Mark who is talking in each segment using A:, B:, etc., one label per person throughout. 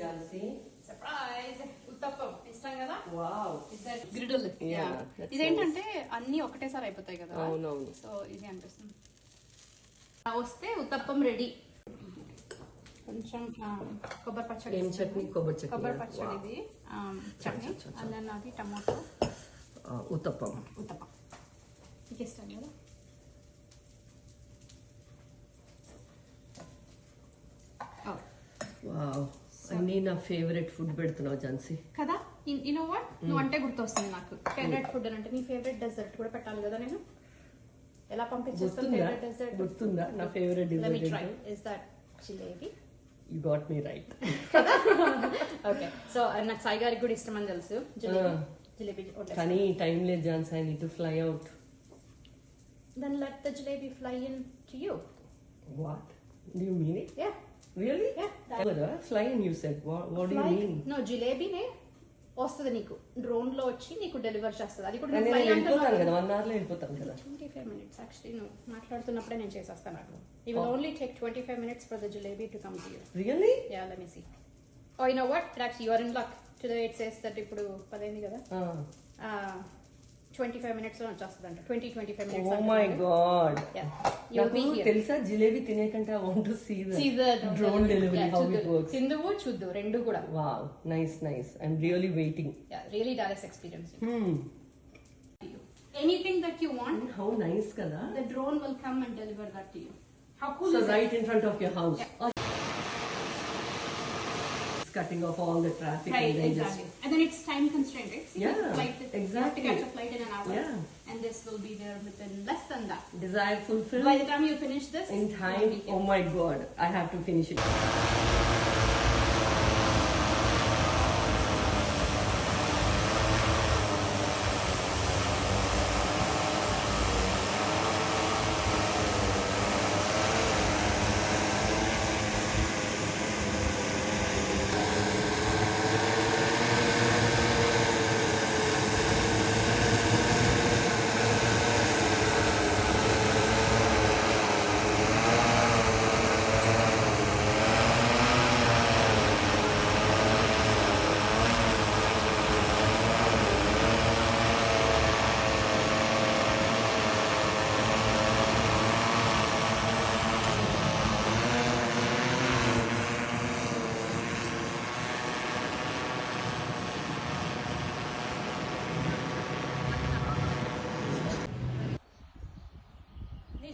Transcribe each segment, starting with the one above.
A: Jansi.
B: Surprise uttapam ఇష్టం కదా.
A: Wow.
B: గ్రిడుల్. ఇదేంటంటే అన్ని ఒకటేసారి అయిపోతాయి కదా.
A: అవునవును.
B: సో ఇది అనిపిస్తుంది. వస్తే ఉత్తప్పం రెడీ. కొంచెం కొబ్బరి పచ్చడి.
A: ఏం చట్నీ? కొబ్బరి
B: పచ్చడి ఇది చట్నీ. అండ్ అది టమాటో.
A: ఉత్తప్పం.
B: మీకు ఇష్టం కదా.
A: వావ్, అన్నీ నా ఫేవరెట్ ఫుడ్ పెడుతున్నావు ఝాన్సీ
B: కదా. యు నో వాట్, నువ్వు అంటే గుర్తొస్తుంది నాకు. ఫేవరెట్ ఫుడ్ అని అంటే నీ ఫేవరెట్ డెజర్ట్ కూడా పెట్టాలి కదా. నేను ఎలా పంపించేస్తాను ఫేవరెట్ డెజర్ట్?
A: గుర్తుందా నా favourite dessert?
B: Let me try. Is that jalebi?
A: You got me right.
B: Okay, so నాకు సాయి గారికి కూడా ఇష్టం అని తెలుసు జిలేబీ.
A: కానీ టైం లేదు Jhansi, I need to fly out.
B: Then let the jalebi fly in to you.
A: What? Do you mean it?
B: Yeah.
A: Really?
B: Yeah.
A: Fly in, you said. What do you mean?
B: No, jalebi ne వస్తుంది నీకు drone లో వచ్చి నీకు deliver చేస్తుంది. అది కూడా
A: నేను వెళ్ళిపోతాను కదా, 1 hour లో వెళ్ళిపోతాను కదా.
B: 25 minutes యాక్చువల్లీ. నువ్వు మాట్లాడుతున్నప్పుడే నేను చేసేస్తాను నాకు. It will only take 25 minutes for the jalebi to come to you.
A: Really?
B: Yeah, let me see. Oh, you know what? Actually, you are in luck. Today it says that ఇప్పుడు 10 అయింది కదా. 25 minutes లో వచ్చేస్తుందంట. 20-25 minutes.
A: Oh my god.
B: Yeah. You'll be here.
A: తెలుసా jalebi తినేకంటే I want to see the drone delivery, how it works.
B: తిందువు చూద్దు రెండు కూడా.
A: Wow, nice. I'm really waiting.
B: Yeah, really direct experience. Anything that you want,
A: how nice kada.
B: The drone will come and deliver that to you. How cool
A: so
B: is
A: right
B: that?
A: In front of your house.
B: Yeah.
A: Cutting off all the traffic.
B: Right, exactly. And then it's time constrained, right? See,
A: yeah,
B: flight,
A: exactly.
B: You have to catch a flight in an hour.
A: Yeah.
B: And this will be there within less than that.
A: Desire fulfilled.
B: By the time you finish this.
A: In time. Oh my god, I have to finish it.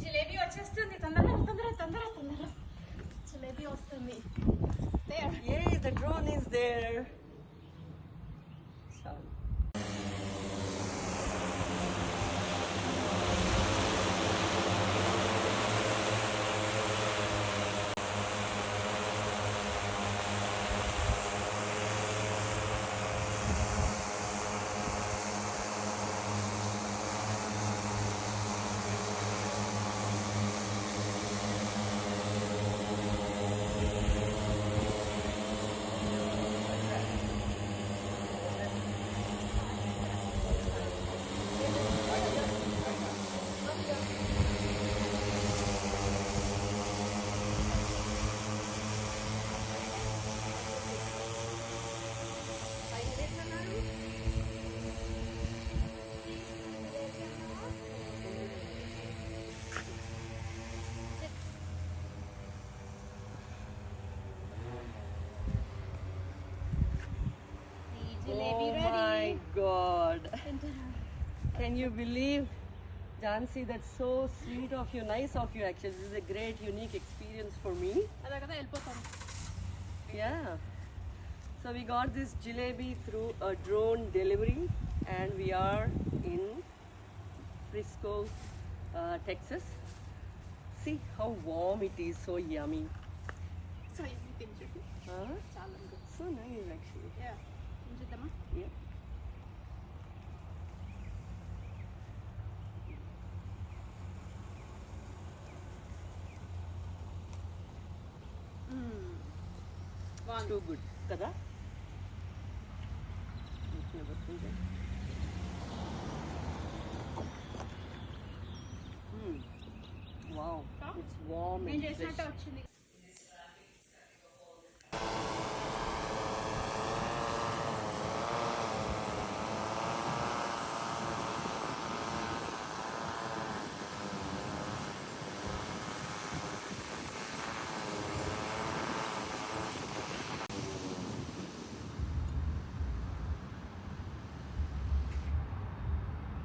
B: Jalebi వచ్చేస్తుంది. తొందర జిలేబీ వస్తుంది. There.
A: Yay, the drone is there.
B: Jalebi
A: oh
B: ready.
A: My god. Can you believe? Jansi, that's so sweet of you, nice of you actually. This is a great, unique experience for me.
B: అలా కదా వెళ్ళిపోతాను.
A: Yeah. So we got this jalebi through a drone delivery and we are in Frisco, Texas. See how warm it is, so yummy.
B: So everything should be. చాలా good.
A: So nice actually.
B: Yeah. ఉంచుతామా?
A: Yeah. Too good, kada? Wow, it's warm and fresh.